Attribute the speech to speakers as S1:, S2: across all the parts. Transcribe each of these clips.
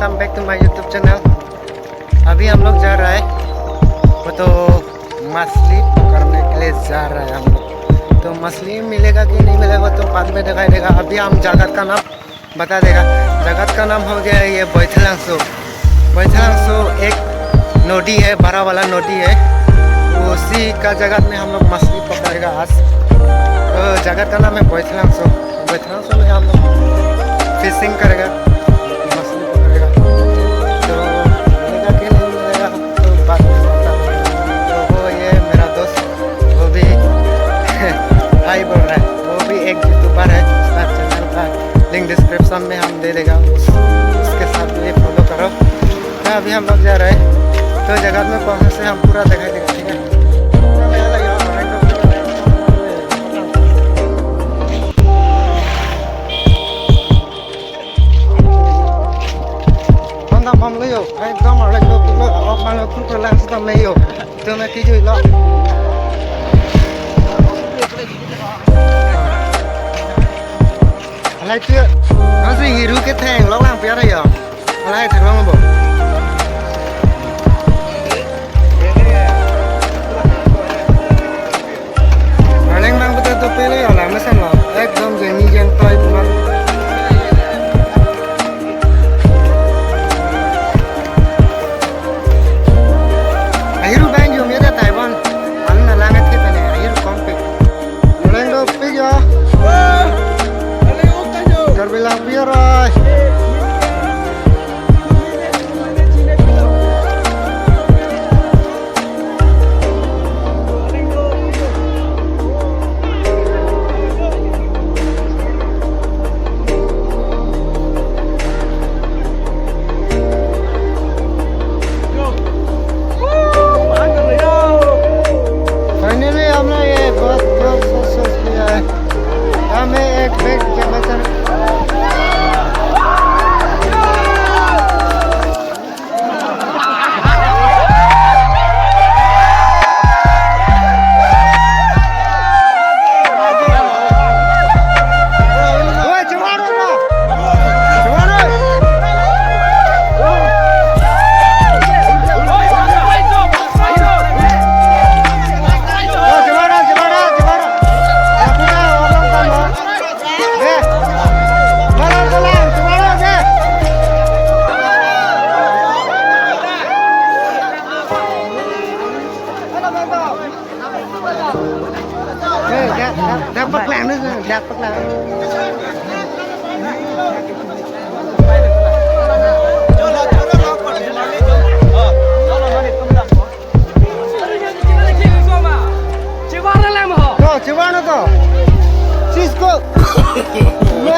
S1: Welcome back to my YouTube channel. अभी हम लोग जा रहा है वो तो मछली पकड़ने के लिए जा रहा है हम लोग। तो मछली मिलेगा कि नहीं मिलेगा तो बाद में दिखाई देगा। अभी हम जगत का नाम बता देगा। जगत का नाम हो गया ये बैथलांसो। बैथलांसो एक नदी है, बड़ा वाला नदी है, उसी का जगत में हम लोग मछली पकड़ेगा आज। तो जगत का नाम है बैथलांसो। बैथलांसो में हम लोग फिशिंग करेगा, मछली पकड़ेगा। तो मिलेगा कि नहीं मिलेगा तो बात नहीं पता। तो वो ये मेरा दोस्त वो भी हाई बोल रहा है, वो भी एक यूट्यूबर है, उसका चैनल का लिंक डिस्क्रिप्शन में हम दे देगा, उसके साथ भी फॉलो करो। तो अभी हम लोग जा रहे हैं, तो जगह में पहुँचने से हम पूरा दिखाई देगा, ठीक है। Mong lấy rồi, anh có mà lấy được cái ở ban đầu cũng phải làm sao lấy rồi, từ này kia rồi đó. Lấy chưa? Nó gì nghỉ cái thang nó làm phía đây rồi, lấy thằng nó bộ. Anh mang cái tôi lấy rồi làm nó xem rồi, em không gì như dân tôi mà. Bilang biar rồi. Finally हमने ये बहुत success किया है। हमें एक bag जमा कर dapat làm nữa, dapat làm. Tuh, coba no tuh. Cisco. No.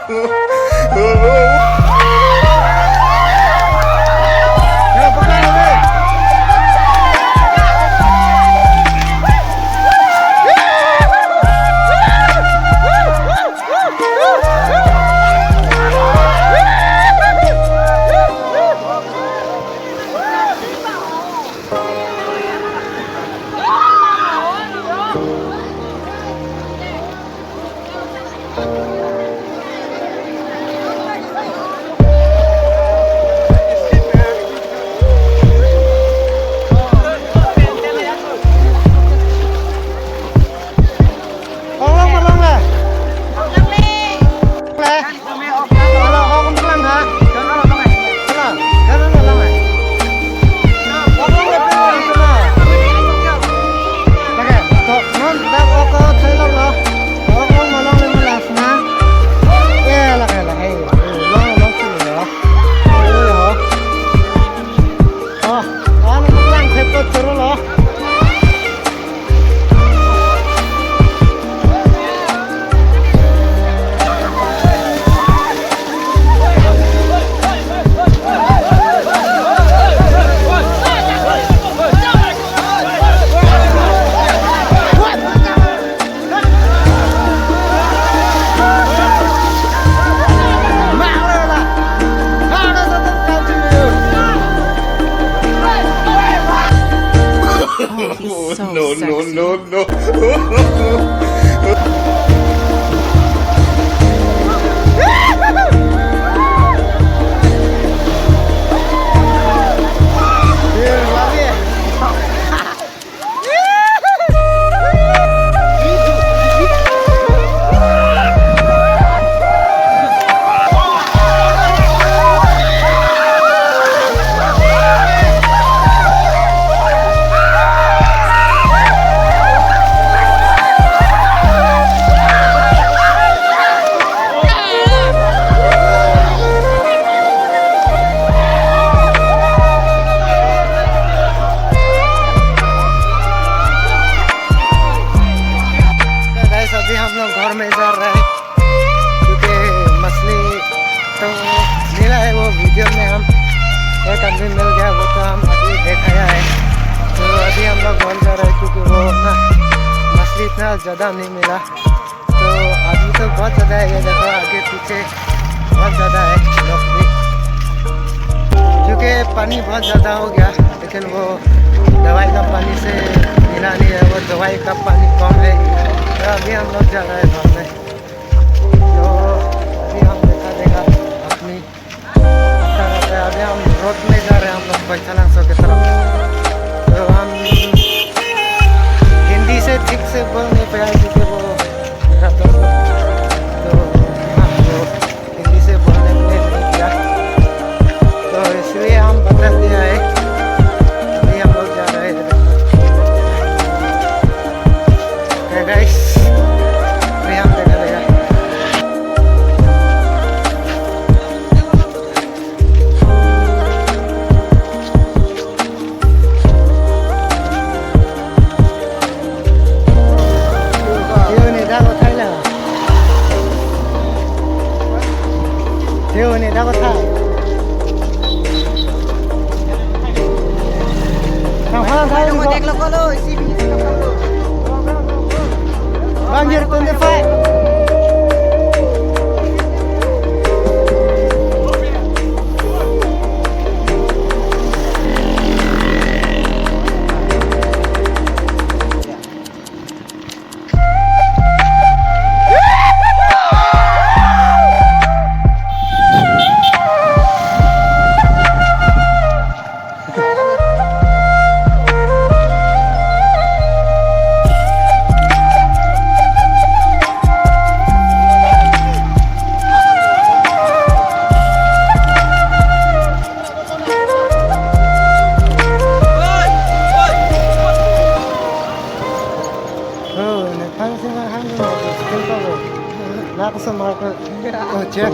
S2: He's so
S3: no,
S2: sexy.
S3: no, no.
S1: अभी हम लोग घर में जा रहे हैं क्योंकि मछली तो मिला है। वो वीडियो में हम एक आदमी मिल गया, वो तो हम अभी दिखाया है। तो अभी हम लोग घर जा रहे हैं क्योंकि वो ना मछली इतना ज़्यादा नहीं मिला। तो अभी तो बहुत ज़्यादा है, ये देखो आगे पीछे बहुत ज़्यादा है लोग भी, क्योंकि पानी बहुत ज़्यादा हो गया। लेकिन वो दवाई का पानी से मिला नहीं है, वो दवाई का पानी कम है। तो अभी हम लोग जा रहे हैं घर में। तो अभी हम देखा अपनी अभी हम रोड में जा रहे हैं, हम लोग बैठलांसो की तरफ। तो हम हिंदी से ठीक से बोल नहीं पाया क्योंकि वो मेरा दोस्त तो हमको हिंदी से बोलने के लिए नहीं किया, तो इसलिए हम बता दिया है। अभी हम लोग जा रहे हैं गाइस, हम देखा देगा। Ini dapat tak? Banjir tundefai. Nakasama ako. Oh, check.